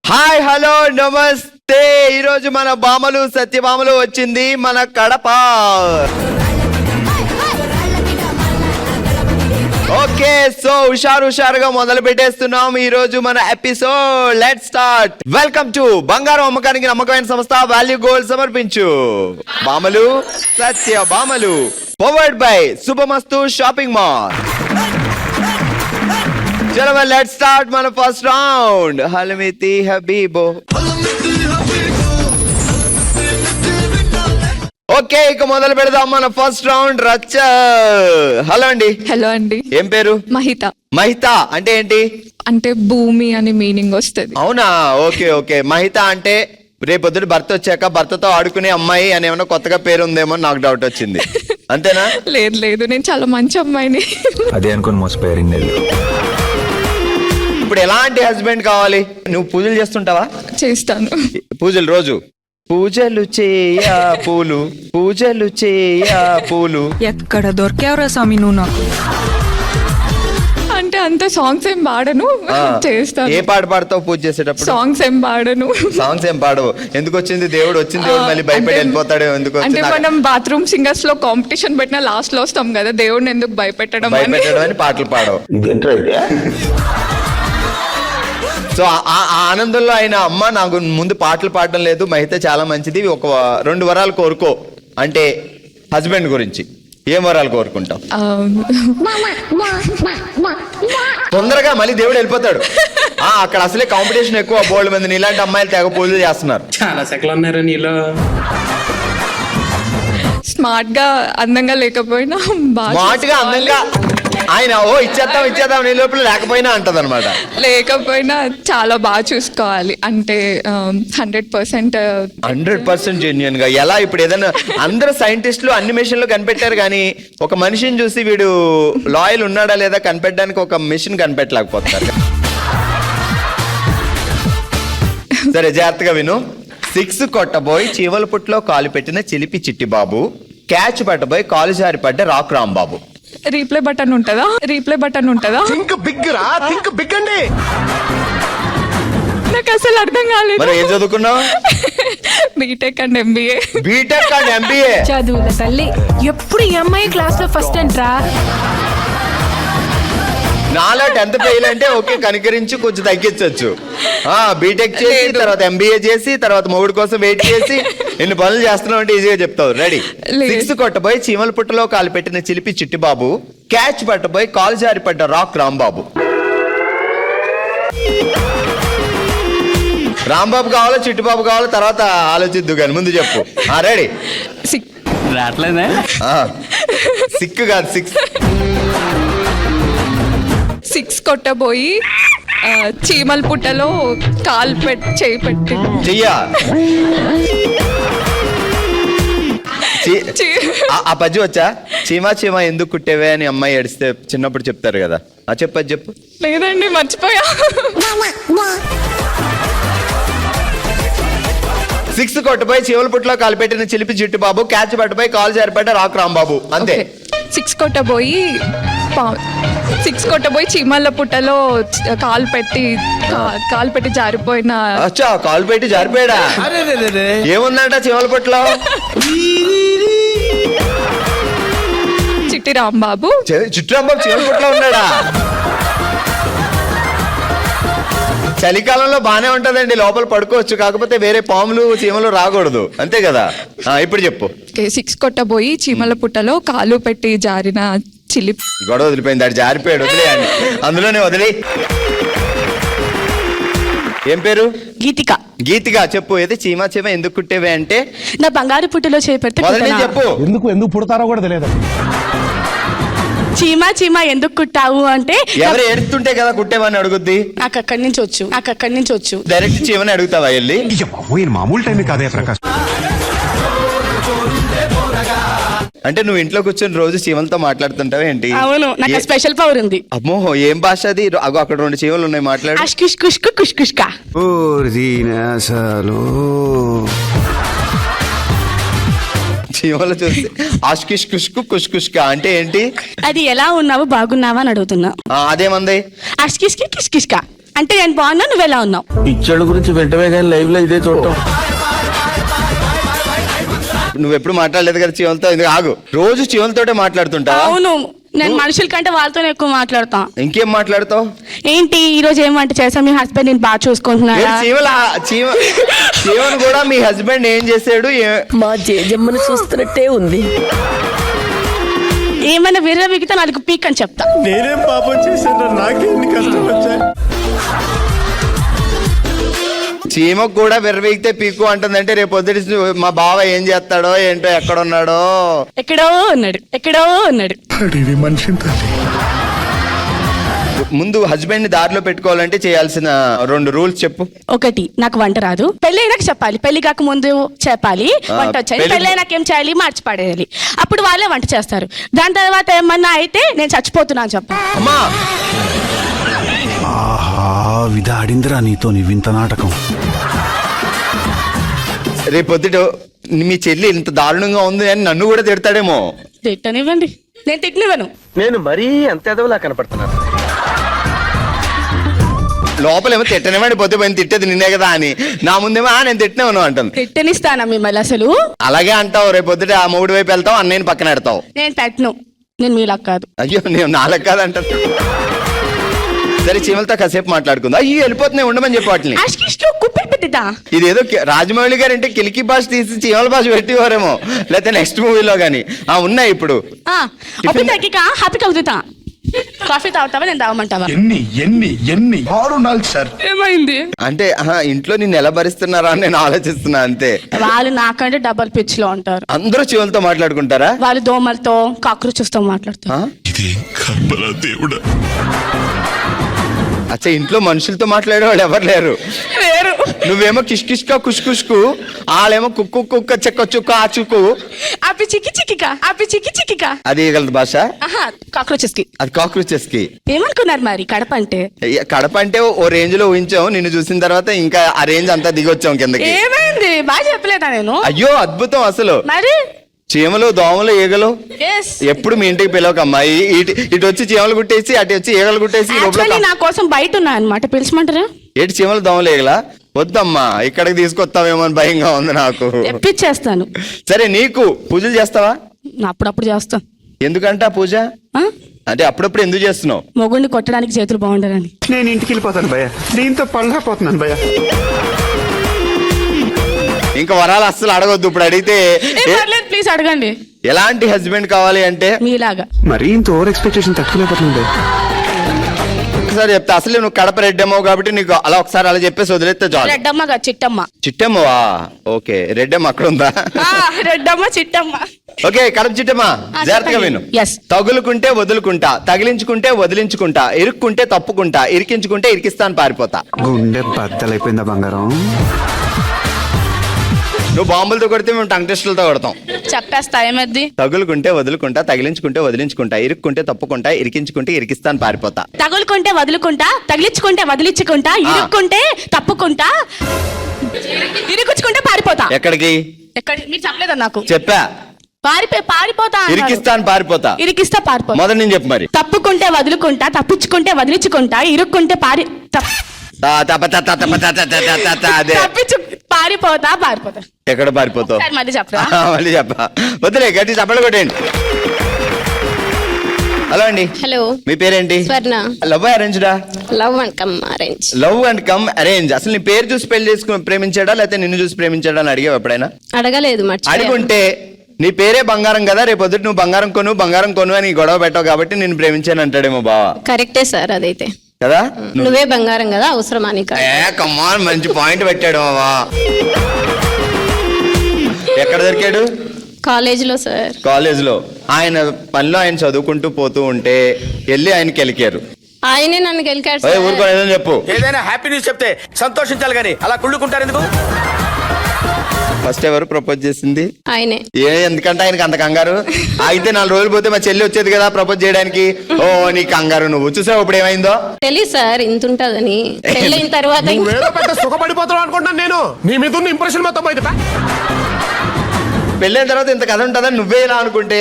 Hi hello నమస్తే. ఈరోజు మన బామలు సత్యభామలు వచ్చింది మన కడప. ఓకే, సో హుషారుగా మొదలు పెట్టేస్తున్నాం ఈ రోజు మన episode. Let's start. Welcome to బంగారం అమ్మకానికి నమ్మకమైన సంస్థ వాల్యూ గోల్డ్ సమర్పించు బామలు సత్యభామలు, powered by Subhamastu shopping mall. चलो लेट्स स्टार्ट మన ఫస్ట్ రౌండ్. హల్మితి హబీబో. ఓకే, ఇక మొదలు పెడదాం మన ఫస్ట్ రౌండ్. రచ్చ. హలో అండి. హలో అండి. ఏం పేరు? మహిత. మహిత అంటే ఏంటి? అంటే భూమి అని మీనింగ్ వస్తుంది. అవునా? Okay okay. మహిత అంటే రేపొద్దుడు భర్త వచ్చాక భర్తతో ఆడుకునే అమ్మాయి అని ఏమన్నా కొత్తగా పేరు ఉందేమో నాకు డౌట్ వచ్చింది. అంతేనా? లేదు లేదు, నేను చాలా మంచి అమ్మాయిని. అదే అనుకుని మోసపోయారు. ఇప్పుడు ఎలాంటి హస్బెండ్ కావాలి? నువ్వు పూజలు చేస్తుంటావా? చేస్తాను పూజలు రోజు. పూజలు చేయ పూలు, పూజలు చేయ పూలు. ఎక్కడ దొరికేవరా స్వామి నువ్వు నాకు? అంటే అంత సాంగ్స్ ఏం పాడను, చేస్తాను. ఏ పాట పాడతావు పూజ చేసేటప్పుడు? సాంగ్స్ ఏం పాడను. సాంగ్స్ ఏం పాడవు? ఎందుకు వచ్చింది దేవుడు? వచ్చింది దేవుడు మళ్ళీ భయపడి వెళ్ళిపోతాడు. ఎందుకు అంటే మనం బాత్రూమ్ సింగర్స్ లో కాంపిటీషన్ పెట్టిన లాస్ట్ లో వస్తాం కదా, దేవుడిని ఎందుకు భయపెట్టడం అని పాటలు పాడవు. సో ఆ ఆనందంలో ఆయన అమ్మ నాకు ముందు పాటలు పాడడం లేదు, మహిత చాలా మంచిది, ఒక 2 వరాలు కోరుకో అంటే హస్బెండ్ గురించి ఏం వరాలు కోరుకుంటాం? తొందరగా మళ్ళీ దేవుడు వెళ్ళిపోతాడు. అక్కడ అసలే కాంపిటీషన్ ఎక్కువ, బోల్డ్ మంది ఇలాంటి అమ్మాయిలు తెగ పూజలు చేస్తున్నారు. చాలా సెకలు ఉన్నారు నీలో. స్మార్ట్ గా అందంగా లేకపోయినా స్మార్ట్ గా అందంగా ఆయన ఇచ్చేద్దాం నీ లోపల లేకపోయినా అంటది అనమాట. లేకపోయినా చాలా బాగా చూసుకోవాలి. అంటే 100% జెన్యున్ గా. ఎలా ఇప్పుడు ఏదైనా అందరు సైంటిస్టులు అన్ని మిషన్ లో కనిపెట్టారు కానీ ఒక మనిషిని చూసి వీడు లాయల్ ఉన్నాడా లేదా కనిపెట్టడానికి ఒక మిషన్ కనిపెట్టలేకపోతారు. సరే జాగ్రత్తగా విను. 6 కొట్టబోయి చీవల పుట్లో కాలు పెట్టిన చిలిపి చిట్టి బాబు, క్యాచ్ పట్టబోయి కాలు జారి పడ్డ రాక్ రాంబాబు. రీప్లే బటన్ ఉంటుందా? నాకు అసలు అర్థం కాలేదు. మరి ఏం చదువుకున్నావు? BTech and MBA. చదువుల తల్లి. ఎప్పుడు ఈ అమ్మాయి క్లాస్ లో ఫస్ట్ అంటరా? నాలా 10th ఫెయిల్ అంటే ఓకే, కనికరించి కొంచెం తగ్గించవచ్చు. బీటెక్ చేసి తర్వాత ఎంబీఏ చేసి తర్వాత మొగుడు కోసం వెయిట్ చేసి ఎన్ని పనులు చేస్తున్నావు అంటే ఈజీగా చెప్తావు. రెడీ. 6 కొట్టబోయి చీమల పుట్టలో కాలు పెట్టిన చిలిపి చిట్టి బాబు, క్యాచ్ పట్టబోయి కాలు జారి పడ్డ రాక్ రాంబాబు. రాంబాబు కావాలో చిట్టిబాబు కావాలో తర్వాత ఆలోచిద్దు కానీ ముందు చెప్పు. రెడీ. రావట్లేదా? సిక్కు కాదు, 6 కొట్టబోయి చీమల పుట్టలో కాలు చేయి పెట్టి చెయ్యా. ఆ పద్యం వచ్చా? చీమా ఎందుకు కుట్టేవే అని అమ్మాయి ఏడిస్తే చిన్నప్పుడు చెప్తారు కదా, చెప్పు. లేదండి, మర్చిపోయా. 6 కొట్టబోయి చీమల పుట్టలో కాలు పెట్టిన చిలిపి చిట్టు బాబు, క్యాచ్ పట్టుపోయి కాలు జారిపడ్డ రాక్ రాంబాబు. అంతే. 6 కొట్టబోయి చీమల పుట్టలో కాలు పెట్టి జారిపోయిన. కాలు పెట్టి జారిపోయాడా? ఏముందంట చీమల పుట్టలో? చిట్టి రాంబాబు. చిట్టిరాంబాబు చీమల పుట్టలో ఉన్నాడా? చలికాలంలో బానే ఉంటదండి, లోపల పడుకోవచ్చు, కాకపోతే వేరే పాములు చీమలు రాకూడదు, అంతే కదా. ఇప్పుడు చెప్పు. 6 కొట్టబోయి చీమల పుట్టలో కాలు పెట్టి జారిన చిలిపి. గొడవ వదిలిపోయింది, అది జారిపోయాడు, వదిలేయండి, అందులోనే వదిలే. ఏం పేరు? గీతిక. చెప్పు. అయితే చీమ ఎందుకు కుట్టేవే అంటే నా బంగారు పుట్టలో చేపెడితే చెప్పు. ఎందుకు పుడతారో కూడా తెలియదు. చీమ ఎందుకు కుట్టావు అంటే ఎవరు ఏడుస్తుంటే కదా కుట్టేవని అడుగుద్ది. నాకు అక్కడి నుంచి వచ్చు. డైరెక్ట్ చీమని అడుగుతావా వెళ్ళి? మామూలు టైం కాదే ప్రకాష్. అంటే నువ్వు ఇంట్లో కూర్చొని రోజు చీమలతో మాట్లాడుతుంటావా ఏంటి? అవును, నాకు స్పెషల్ పవర్ ఉంది. అమ్మో, ఏం భాష అది? అక్కడ 2 చీమలు ఉన్నాయి, మాట్లాడు. చీమలు చూసి ఆష్కిష్ కుష్కు కుష్కుష్క అంటే ఏంటి? అది ఎలా ఉన్నావు, బాగున్నావా అని అడుగుతున్నా. అదేమంది? ఆష్కిష్కి కిష్కిష్క. అంటే నేను బాగున్నా, నువ్వు ఎలా ఉన్నావు? పిచ్చోళ్ళ గురించి వెంటనే కానీ లైవ్ లో ఇదే చూడటం. నువ్వు ఎప్పుడు మాట్లాడలేదు కదా చీమలతో, ఇది ఆగు. రోజు చీమలతోటే మాట్లాడుతుంటా? అవును, నేను మనుషుల కంటే వాళ్ళతోనే ఎక్కువ మాట్లాడతా. ఇంకేం మాట్లాడతావు? ఏంటి ఈ రోజు ఏం వంట చేసా? మీ హస్బెండ్ నేను బాగా చూసుకుంటున్నారా? చీమను కూడా మీ హస్బెండ్ ఏం చేశాడు? మా జేజమ్మను చూస్తున్నట్టే ఉంది. ఏమైనా వేరే మిగతా నాలుగు పీక్ అని చెప్తా. నేనేం పాపం చేశాను, నాకేంటి కష్టం వచ్చాయి? చీమకు కూడా విర్రవీగితే పీకు అంటుందంటే రేపు పొద్దుటి మా బావ ఏం చేస్తాడో ఏంటో, ఎక్కడున్నాడో. ఎక్కడో ఉన్నాడు. ముందు హస్బెండ్ ని దారిలో పెట్టుకోవాలంటే చేయాల్సిన 2 రూల్స్ చెప్పు. 1, నాకు వంట రాదు. పెళ్ళైనాక చెప్పాలి, పెళ్లి కాక ముందు చెప్పాలి వంట వచ్చాయి. పెళ్ళైనాక ఏం చేయాలి? మార్చి పడేయాలి. అప్పుడు వాళ్ళే వంట చేస్తారు. దాని తర్వాత ఏమన్నా అయితే నేను చచ్చిపోతున్నాను చెప్పాలి. అమ్మా ఆహా విధాడిందిరా నీతో నీ వింత నాటకం. రేపు పొద్దుట మీ చెల్లి ఇంత దారుణంగా ఉంది అని నన్ను కూడా తిడతాడేమో. తిట్టనివ్వండి, నేను తిట్టనివ్వను. నేను మరీ అంత ఎదవలా కనపడుతున్నాను. లోపలేమో తిట్టనివ్వండి, పొద్దు పోయిన తిట్టేది నిన్నే కదా అని, నా ముందేమో నేను తిట్టినవను అంటాను. తిట్టనిస్తానా మిమ్మల్ని అసలు? అలాగే అంటావు. రేపు పొద్దుట ఆ మూడు వైపు వెళ్తావు, అన్నయ్యని పక్కన పెడతావు. నేను పెట్టను, నేను మీలా కాదు. అయ్యో నేను నాలుగు కాదు అంటాను. సరే చీమలతో కాసేపు మాట్లాడుకుందా. అయ్యో వెళ్ళిపోతున్నాయి, ఉండమని చెప్పి వాటిని. ఇదేదో రాజమౌళి గారు అంటే కిలికి భాష తీసి చీమల భాష పెట్టేవారేమో, లేకపోతే నెక్స్ట్ మూవీలో గానీ. ఉన్నాయి ఇప్పుడు. కాఫీ తాగుతావా, నేను తాగమంటావా? ఎన్ని దారుణాలు సార్. ఏమైంది? అంటే ఇంట్లో నిన్ను ఎలా భరిస్తున్నారా అని నేను ఆలోచిస్తున్నా అంతే. వాళ్ళు నాకంటే డబల్ పిచ్ లో ఉంటారు. అందరూ చీమలతో మాట్లాడుకుంటారా? వాళ్ళు దోమలతో కాక్రోచెస్ తో మాట్లాడతారు. అచ్చా, ఇంట్లో మనుషులతో మాట్లాడే వాళ్ళు ఎవరు లేరు? నువ్వేమో కిష్కిష్కా కుష్కుష్కు, వాళ్ళేమో కుక్కు కుక్క చెక్క చుక్క ఆ చుక్కు. అవి చిక్కి అది ఈగల భాష. కాక్రోచెస్ కి, అది కాక్రోచెస్ కి. ఏమనుకున్నారు మరి కడప అంటే? కడప అంటే ఓ రేంజ్ లో ఊహించాం, నిన్ను చూసిన తర్వాత ఇంకా ఆ రేంజ్ అంతా దిగొచ్చాం కిందకి. ఏమైంది? బాగా చెప్పలేదా నేను? అయ్యో అద్భుతం అసలు. మరి చీమలు దోమలు ఈగలు ఎప్పుడు మీ ఇంటికి పిలవకమ్మా. ఇటు వచ్చి చీమలు కుట్టేసి, అటు వచ్చి ఈగలు కుట్టేసి. నా కోసం బయట ఉన్నా అనమాట, పిలిచమంటారా? ఏంటి చీమలు దోమలు ఈగలా? వద్దమ్మా, ఇక్కడికి తీసుకొస్తావేమో అని భయంగా ఉంది నాకు. తెప్పించేస్తాను. సరే, నీకు పూజలు చేస్తావా? అప్పుడప్పుడు చేస్తాను. ఎందుకంటే పూజ అంటే అప్పుడప్పుడు ఎందుకు చేస్తున్నావు? మొగుడిని కొట్టడానికి చేతులు బాగుండాలని. నేను ఇంటికి వెళ్ళిపోతాను భయ్య, దీంతో పళ్ళపోతున్నాను భయ్య. ఇంకా వరాలు అస్సలు అడగొద్దు. ఇప్పుడు అడిగితే ప్లీజ్ అడగండి. ఎలాంటి హస్బెండ్ కావాలి అంటే? మీలాగా. మరీ ఇంత ఓవర్ ఎక్స్పెక్టేషన్ తట్టుకోలేకపోతుంది. ఒకసారి చెప్తా, అసలు నువ్వు కడప రెడ్డమ్మవు కాబట్టి నీకు అలా ఒకసారి అలా చెప్పేసి వదిలేస్తే చాలు. రెడ్డమ్మగా చిట్టమ్మ. చిట్టమ్మవా? ఓకే, రెడ్డమ్మ అక్కడ ఉందా? రెడ్డమ్మ చిట్టమ్మ. ఓకే, కడప చిట్టమ్మ జాగ్రత్తగా విను. తగులుకుంటే వదులుకుంటా, తగిలించుకుంటే వదిలించుకుంటా, ఇరుక్కుంటే తప్పుకుంటా, ఇరికించుకుంటే ఇరికిస్తాను పారిపోతా. గుండె బద్దలైపోయిందా బంగారం? నువ్వు బాంబులతో కొడితే మేము టంగ్ టెస్టులతో కొడతాం. చెప్పేస్తా ఏమద్ది? తగులుకుంటే వదులుకుంటా, తగిలించుకుంటే వదిలించుకుంటా, ఇరుక్కుంటే తప్పుకుంటా, ఇరికించుకుంటే ఇరికిస్తాను పారిపోతా. తగులుకుంటే వదులుకుంటా, తగిలించుకుంటే వదిలించుకుంటా, ఇరుక్కుంటే తప్పుకుంటా, ఇరుకుచ్చుకుంటే పారిపోతా. ఎక్కడికి? మీరు చెప్పలేదా నాకు? చెప్పా. పారిపోతా. ఇరికిస్తాను పారిపోతా. ఇరికిస్తా పారిపోతా. మొదటి నేను చెప్పు మరి. తప్పుకుంటే వదులుకుంటా, తప్పించుకుంటే వదిలించుకుంటా, ఇరుక్కుంటే పారిపోతా. ఎక్కడ పారిపోతావు? మళ్ళీ చెప్పరా? మళ్ళీ చెప్పా. వద్దులే, గట్టి చప్పట్లు కొట్టండి. హలో అండి. హలో, మీ పేరేంటి? స్వర్ణ. లవ్ అరేంజ్డా? Love and come arrange. Love and come arrange. అసలు నీ పేరు చూసి పెళ్లి చేసుకుని ప్రేమించాడా, లేకపోతే నిన్ను చూసి ప్రేమించాడా అని అడిగావు ఎప్పుడైనా? అడగలేదు. అడుగుంటే నీ పేరే బంగారం కదా, రేపు పొద్దుట నువ్వు బంగారం కొను అని గొడవ పెట్టావు కాబట్టి నేను ప్రేమించాను అంటాడేమో బావా. కరెక్టే సార్, అదైతే కదా. నువ్వే బంగారం కదా, అవసరమా నీకు? కమ్మాన్, మంచి పాయింట్ పెట్టాడు బావా. ఎక్కడ దొరికాడు? కాలేజీలో సార్. కాలేజీలో ఆయన పనిలో ఆయన చదువుకుంటూ పోతూ ఉంటే వెళ్ళి ఆయనకి గెలికారు. ఆయనే నన్ను గెలికాడు. ఊరుకో, ఏదైనా చెప్పు. ఏదైనా హ్యాపీ న్యూస్ చెప్తే సంతోషించాలి కానీ అలా కుళ్ళుకుంటారు ఎందుకు? ఫస్ట్ ఎవరు ప్రపోజ్ చేసింది? ఆయనే. ఎందుకంటే ఆయనకి అంత కంగారు. అయితే 4 రోజులు పోతే మా చెల్లి వచ్చేది కదా ప్రపోజ్ చేయడానికి. ఓ నీ కంగారు, నువ్వు చూసావు ఇప్పుడు ఏమైందో? తెలియదు సార్ ఇంత ఉంటదని. పెళ్ళైన తర్వాత సుఖపడిపోతావు అనుకుంటాను నేను. నీ మీద ఉన్న ఇంప్రెషన్ మొత్తం బయట. పెళ్ళైన తర్వాత ఇంత కథ ఉంటుందని నువ్వే ఇలా అనుకుంటే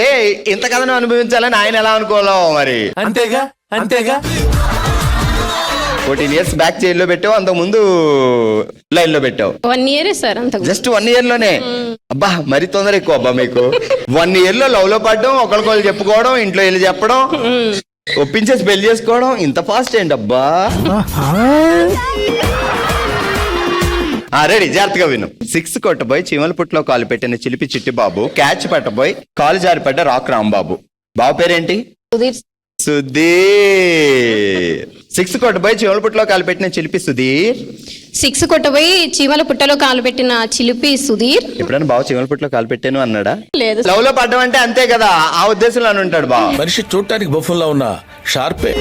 ఇంత కథను అనుభవించాలని ఆయన ఎలా అనుకోవాలో మరి. అంతేగా. 14 years బ్యాక్ జైల్లో పెట్టావు, అంతకు ముందు లైన్ లో పెట్టావు. 1 year సార్ అంత. జస్ట్ 1 year లోనే? అబ్బా మరి తొందర ఎక్కువ అబ్బా మీకు. 1 year లో లవ్ లో పడడం, ఒకరికొకరు చెప్పుకోవడం, ఇంట్లో వెళ్ళి చెప్పడం, ఒప్పించేసి పెళ్లి చేసుకోవడం, ఇంత ఫాస్ట్ ఏంటి అబ్బా? రెడీ, జాగ్రత్తగా విను. 6 కొట్టబోయి చీమల పుట్లో కాలు పెట్టిన చిలిపి చిట్టి బాబు, క్యాచ్ పట్టబోయి కాలు జారిపడ్డ రాక్ రాంబాబు. బాబు పేరేంటి? సుధీర్. సుధీర్. 6 కొట్టబోయి చీమల పుట్లో కాలు పెట్టిన చిలిపి సుధీర్. 6 కొట్టబోయి చీమల పుట్టలో కాలు పెట్టిన చిలిపి సుధీర్. ఎప్పుడైనా బాబు చీమల పుట్లో కాలు పెట్టాను అన్నాడా? లేదు. లవ్ లో పడ్డం అంటే అంతే కదా, ఆ ఉద్దేశంలో అని ఉంటాడు బాబు. మనిషి చూడటానికి బఫుల్లా ఉన్నా షార్పే.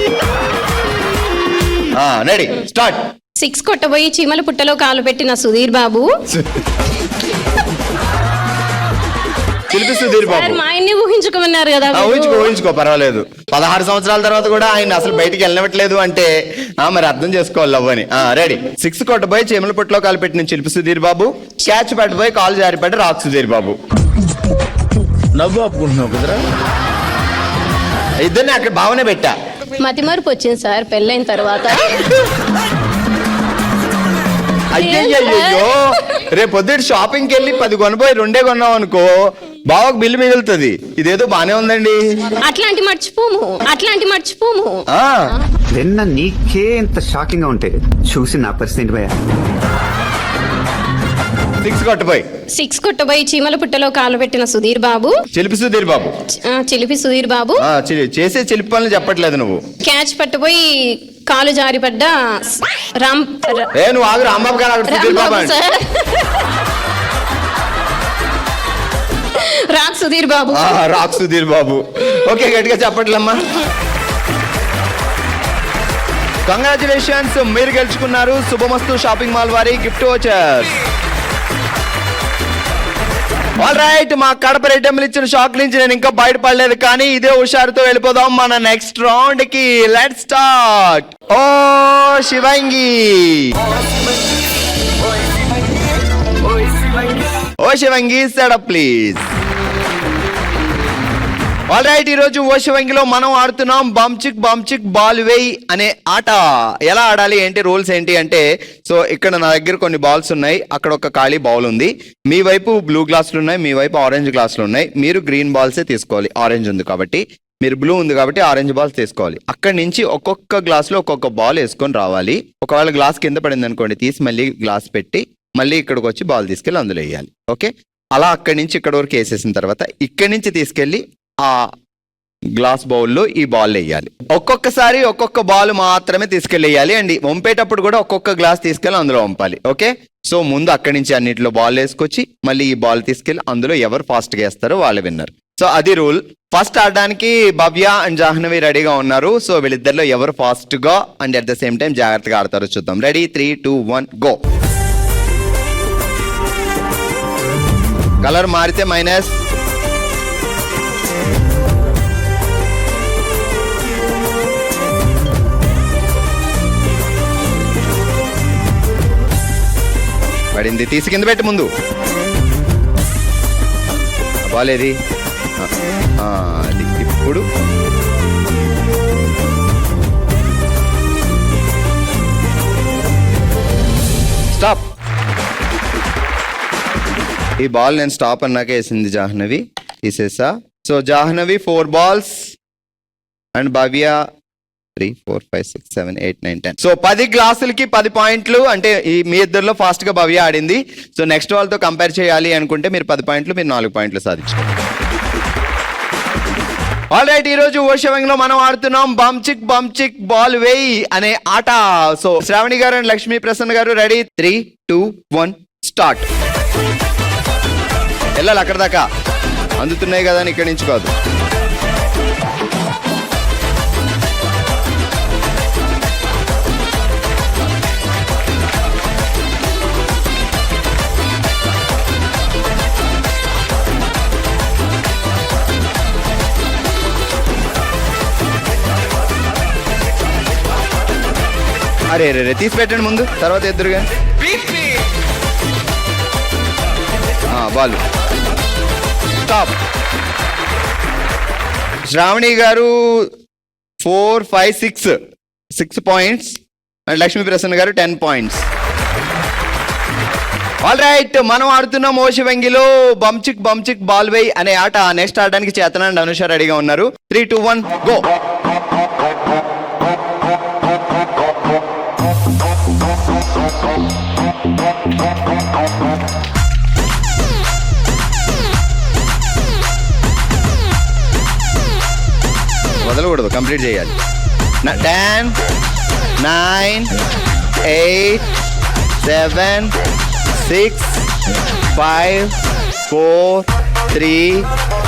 Ready, start. 6 కొట్టబోయి చీమల పుట్టలో కాలు పెట్టిన సుధీర్ బాబు. చిలిపి సుధీర్ బాబు. సార్ మా ఆయన్ని ఊహించుకోమన్నారు కదా. ఊహించుకో పర్వాలేదు. 16 సంవత్సరాల తర్వాత కూడా ఆయన అసలు బయటికి వెళ్ళనివ్వట్లేదు అంటే మరి అర్థం చేసుకోవాలి లవ్ అని. రెడీ. 6 కొట్టబోయి చీమల పుట్లో కాలు పెట్టిన చిలిపి సుధీర్ బాబు, క్యాచ్ పట్టబోయి కాలు జారిపడ్డ రాక్ సుధీర్ బాబు. నవ్వు ఆపుకుంటున్నావు కదరా? ఇద్దరిని అక్కడ భావనే పెట్టా. మతిమరుపు వచ్చింది సార్ పెళ్ళైన తర్వాత. అయ్యయ్యో, రేపు పొద్దుటి షాపింగ్కి వెళ్ళి 10 కొనబోయి 2 కొన్నావు అనుకో, బావకు బిల్లు మిగులుతుంది. ఇదేదో బానే ఉందండి. అట్లాంటి మర్చిపోము. నిన్న నీకే ఇంత షాకింగ్ గా ఉంటే చూసి నా పరిస్థితి భయ. 6 కొట్టబోయి 6 కొట్టబోయి చీమల పుట్టలో కాలు పెట్టిన సుధీర్ బాబు, చిలిపి సుధీర్ బాబు. చిలిపి సుధీర్ బాబు. చేసే చిలిపి పనులు చెప్పట్లేదు నువ్వు. క్యాచ్ పట్టబోయి కాలు జారిపడ్డ నువ్వు ఆగు, రాంబాబు గారు అక్కడ సుధీర్ బాబు అంటే. Sir rock Sudheer Babu. Rock Sudheer Babu. Okay, గట్టిగా చెప్పట్లమ్మా. కంగ్రాచులేషన్స్, మీరు గెలుచుకున్నారు శుభమస్తు షాపింగ్ మాల్ వారి గిఫ్ట్ వోచర్స్. ఆల్ రైట్, మా కడప రెడ్డెమ్మలు ఇచ్చిన షాక్ నుంచి నేను ఇంకా బయటపడలేదు, కానీ ఇదే హుషారుతో వెళ్ళిపోదాం మన నెక్స్ట్ రౌండ్ కి. Let's start. ఓ Shivangi, setup please. All right, ఈ రోజు ఓ శివంగిలో మనం ఆడుతున్నాం బంచిక్ బాల్ వేయ్ అనే ఆట. ఎలా ఆడాలి ఏంటి, రూల్స్ ఏంటి అంటే, సో ఇక్కడ నా దగ్గర కొన్ని బాల్స్ ఉన్నాయి, అక్కడ ఒక ఖాళీ బౌల్ ఉంది. మీ వైపు బ్లూ గ్లాసులు ఉన్నాయి, మీ వైపు ఆరెంజ్ గ్లాసులు ఉన్నాయి. మీరు గ్రీన్ బాల్సే తీసుకోవాలి, ఆరెంజ్ ఉంది కాబట్టి. మీరు బ్లూ ఉంది కాబట్టి ఆరెంజ్ బాల్స్ తీసుకోవాలి. అక్కడి నుంచి ఒక్కొక్క గ్లాసులో ఒక్కొక్క బాల్ వేసుకొని రావాలి. ఒకవేళ గ్లాస్ కింద పడింది అనుకోండి, తీసి మళ్ళీ గ్లాస్ పెట్టి మళ్ళీ ఇక్కడికి వచ్చి బాల్ తీసుకెళ్ళి అందులో వేయాలి. ఓకే, అలా అక్కడి నుంచి ఇక్కడ వరకు వేసేసిన తర్వాత ఇక్కడి నుంచి తీసుకెళ్ళి ఆ గ్లాస్ బౌల్లో ఈ బాల్ వేయాలి. ఒక్కొక్కసారి ఒక్కొక్క బాల్ మాత్రమే తీసుకెళ్ళేయాలి అండి. వంపేటప్పుడు కూడా ఒక్కొక్క గ్లాస్ తీసుకెళ్ళి అందులో వంపాలి. ఓకే, సో ముందు అక్కడి నుంచి అన్నిటిలో బాల్ వేసుకొచ్చి మళ్ళీ ఈ బాల్ తీసుకెళ్ళి అందులో ఎవరు ఫాస్ట్ గా వేస్తారో వాళ్ళు విన్నర్. సో అది రూల్. ఫస్ట్ ఆడడానికి భవ్య అండ్ జాహ్నవి రెడీగా ఉన్నారు. సో వీళ్ళిద్దరిలో ఎవరు ఫాస్ట్ గా and at the same time జాగ్రత్తగా ఆడతారో చూద్దాం. Ready, 3, 2, 1 go. కలర్ మారితే మైనస్. పడింది, తీసి కింద పెట్టి ముందు. బాలేది అది. ఇప్పుడు స్టాప్. ఈ బాల్ నేను స్టాప్ అన్నాకే వేసింది జాహ్నవి, తీసేసా. So Jahnavi 4 balls and Bhavya 3, 4, 5, 6, 7, 8, 9, 10. So 10 గ్లాసులకి 10 పాయింట్లు. అంటే ఈ మీ ఇద్దరిలో ఫాస్ట్ గా భవ్య ఆడింది. సో నెక్స్ట్ వాళ్ళతో కంపేర్ చేయాలి అనుకుంటే మీరు 10 పాయింట్లు, మీరు 4 పాయింట్లు సాధించారు. ఆల్ రైట్, ఈ రోజు ఓషవంగిలో మనం ఆడుతున్నాం బంచిక్ బాల్ వేయ్ అనే ఆట. సో శ్రావణి గారు అండ్ లక్ష్మీ ప్రసన్న గారు రెడీ, 3, 2, 1 స్టార్ట్. వెళ్ళాలి అక్కడ దాకా, అందుతున్నాయి కదా అని ఇక్కడి నుంచి కాదు. అరే తీసి పెట్టండి ముందు, తర్వాత ఎదురుగా బాల్. స్టాప్. శ్రావణి గారు 4, 5, 6 పాయింట్స్. అండ్ లక్ష్మీ ప్రసన్న గారు 10 పాయింట్స్. ఆల్ రైట్, మనం ఆడుతున్నాం ఓషివంగిలో బంచిక్ బంచిక్ బాల్వై అనే ఆట. నెక్స్ట్ ఆడడానికి చేతన అండ్ అనుష రెడీగా ఉన్నారు. 3, 2, 1 గో. వదలకూడదు, కంప్లీట్ చేయాలి. 10, 9, 8, 7, 6, 5, 4, 3,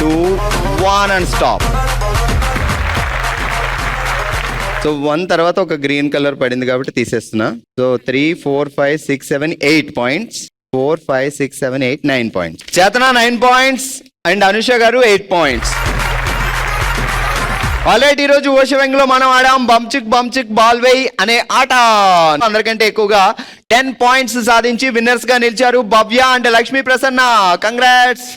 2, 1 అండ్ స్టాప్. సో 1 తర్వాత ఒక గ్రీన్ కలర్ పడింది కాబట్టి తీసేస్తున్నా. So 3, 4, 5, 6, 7, 8 points. 4, 5, 6, 7, 8, 9 పాయింట్స్. చేతన 9 పాయింట్స్ అండ్ అనుష గారు 8 పాయింట్స్. ఆల్రైట్, ఈ రోజు ఓషివంగిలో మనం ఆడాం బంచిక్ బంచిక్ బాల్వై అనే ఆట. అందరికంటే ఎక్కువగా 10 పాయింట్స్ సాధించి విన్నర్స్ గా నిలిచారు Bhavya and Lakshmi Prasanna. Congrats.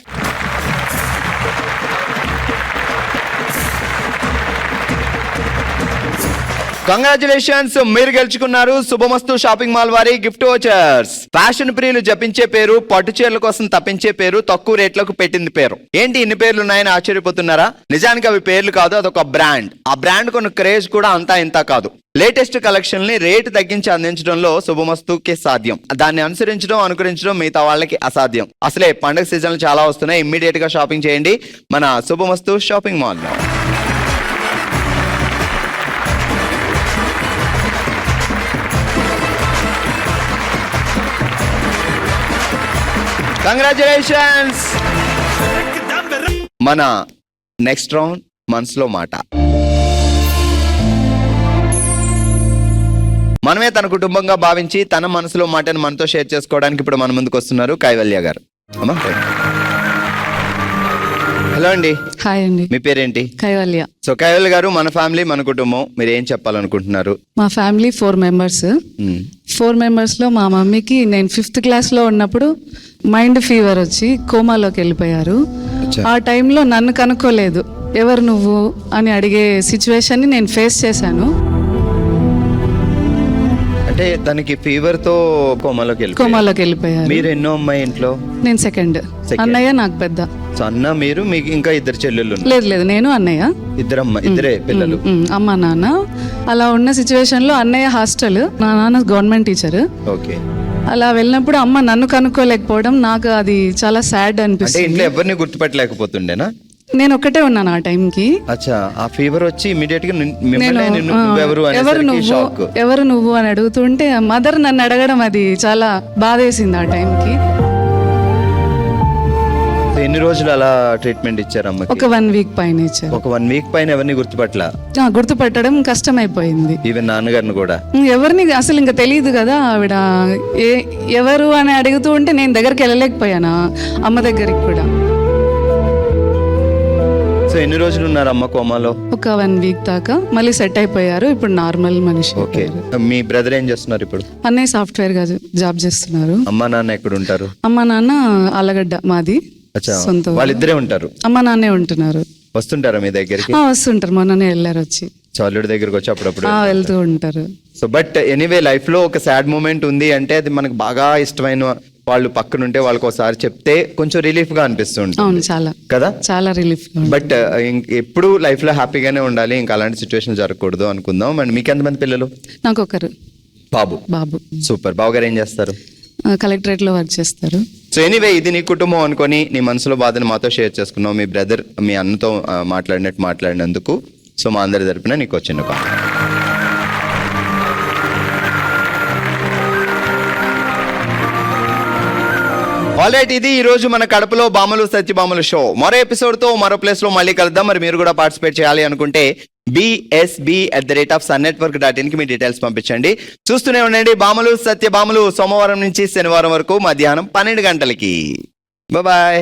Congratulations, మీరు గెలుచుకున్నారు శుభమస్తు షాపింగ్ మాల్ వారి గిఫ్ట్ వోచర్స్. ఫ్యాషన్ ప్రియులు జపించే పేరు, పట్టు చీరల కోసం తప్పించే పేరు, తక్కువ రేట్లకు పెట్టింది పేరు. ఏంటి ఇన్ని పేర్లు ఉన్నాయని ఆశ్చర్యపోతున్నారా? నిజానికి అవి పేర్లు కాదు, అదొక బ్రాండ్. ఆ బ్రాండ్ కొన్న క్రేజ్ కూడా అంతా ఇంత కాదు. లేటెస్ట్ కలెక్షన్ ని రేటు తగ్గించి అందించడంలో శుభమస్తుకి సాధ్యం. దాన్ని అనుకరించడం మిగతా వాళ్ళకి అసాధ్యం. అసలే పండుగ సీజన్లు చాలా వస్తున్నాయి. ఇమ్మీడియట్ గా షాపింగ్ చేయండి మన శుభమస్తు షాపింగ్ మాల్ లో. కంగ్రాచులేషన్స్. మన నెక్స్ట్ రౌండ్ మనసులో మాట. మనమే తన కుటుంబంగా భావించి తన మనసులో మాటను మనతో షేర్ చేసుకోవడానికి ఇప్పుడు మన ముందుకు వస్తున్నారు కైవల్య గారు. అమ్మా, హలో అండి. హాయ్ అండి. మీ పేరేంటి? కైవల్య. సో కైవల్య గారు, మన ఫ్యామిలీ మన కుటుంబం, మీరు ఏం చెప్పాలనుకుంటున్నారు? మా ఫ్యామిలీ 4 మెంబర్స్. 4 మెంబర్స్లో మా మమ్మీకి నేను 5th క్లాస్లో ఉన్నప్పుడు మైండ్ ఫీవర్ వచ్చి కోమాలోకి వెళ్ళిపోయారు. ఆ టైంలో నన్ను కనుక్కోలేదు, ఎవరు నువ్వు అని అడిగే సిచ్యువేషన్ని నేను ఫేస్ చేశాను. అంటే తనకి ఫీవర్ తో కోమాలోకి వెళ్ళిపోయారు. మీరు ఎన్నో అమ్మాయి ఇంట్లో? నేను సెకండ్. అన్నయ్య నాకు పెద్ద. సో అన్న మీరు, మీకు ఇంకా 2 చెల్లెళ్ళు? లేదు, నేను అన్నయ్య. ఇద్దరే పిల్లలు. అమ్మ నాన్న. అలా ఉన్న సిచ్యువేషన్ లో అన్నయ్య హాస్టల్, నా నాన్న గవర్నమెంట్ టీచర్. ఓకే. అలా వెళ్ళినప్పుడు అమ్మ నన్ను కనుక్కోలేకపోవడం నాకు అది చాలా సాడ్ అనిపిస్తుంది. ఇంట్లో ఎవరిని గుర్తుపట్టలేకపోతుండేనా? నేను ఒక్కటే ఉన్నాను ఆ టైంకి. అచ్చా, ఆ ఫీవర్ వచ్చి ఇమిడియట్ గా ఎవరు నువ్వు అని అడుగుతుంటే మదర్ నన్ను అడగడం అది చాలా బాధేసింది ఆ టైంకి. ఎన్ని రోజులు అలా ట్రీట్మెంట్ ఇచ్చారమ్మ? ఒక 1 వీక్ పైన ఇచ్చారు. ఒక 1 వీక్ పైన ఎవరిని గుర్తుపట్టడం కష్టమైపోయింది. ఈవెన్ నాన్నగారిని కూడా? ఎవరిని అసలు ఇంకా తెలియదు కదా. ఆవిడ ఎవరు అని అడుగుతూ ఉంటే నేను దగ్గరికి వెళ్ళలేకపోయాను, అమ్మ దగ్గరికి కూడా. సో ఎన్ని రోజులు ఉన్నారు అమ్మ కోమాలో? ఒక 1 వీక్ దాకా. మళ్ళీ సెట్ అయిపోయారు, ఇప్పుడు నార్మల్ మనిషి. ఓకే. మీ బ్రదర్ ఏం చేస్తున్నారు ఇప్పుడు? అన్నయ్య సాఫ్ట్వేర్ గా జాబ్ చేస్తున్నారు. అమ్మ నాన్న ఎక్కడ ఉంటారు? అమ్మ నాన్న ఆలగడ్డ మాది సొంత. వాళ్ళిద్దరే ఉంటారు? అమ్మ నాన్నే ఉంటున్నారు. వస్తుంటారా మీ దగ్గరికి? వస్తుంటారు, మొన్ననే వెళ్ళారు వచ్చి. చాలుడి దగ్గరకు వచ్చి అప్పుడప్పుడు వెళ్తూ ఉంటారు. సో బట్ ఎనీవే, లైఫ్ లో ఒక సాడ్ మూమెంట్ ఉంది అంటే అది మనకు బాగా ఇష్టమైన వాళ్ళు పక్కనుంటే వాళ్ళకి ఒకసారి చెప్తే కొంచెం రిలీఫ్ గా అనిపిస్తుంది. అవును, చాలా కదా, చాలా రిలీఫ్. బట్ ఎప్పుడు లైఫ్ లో హ్యాపీగానే ఉండాలి, ఇంకా అలాంటి సిచ్యువేషన్ జరగకూడదు అనుకుందాం. అండ్ మీకు ఎంతమంది పిల్లలు? నాకు ఒకరు బాబు. సూపర్. బావగారు ఏం చేస్తారు? కలెక్టరేట్ లో వర్క్ చేస్తారు. సో ఎనీవే, ఇది నీ కుటుంబం అనుకొని నీ మనసులో బాధను మాతో షేర్ చేసుకున్నావు. మీ బ్రదర్ మీ అన్నతో మాట్లాడినందుకు సో మా అందరి తరపున నీకు వచ్చిన ఆల్రైట్, ఇది ఈ రోజు మన కడపలో బామలు సత్యభామలు షో. మరో ఎపిసోడ్ తో మరో ప్లేస్ లో మళ్ళీ కలుద్దాం. మరి మీరు కూడా పార్టిసిపేట్ చేయాలి అనుకుంటే bsb@sunnetwork.in కి మీ డీటెయిల్స్ పంపించండి. చూస్తూనే ఉండండి బామలు సత్యభామలు, సోమవారం నుంచి శనివారం వరకు మధ్యాహ్నం 12 గంటలకి. బాయ్.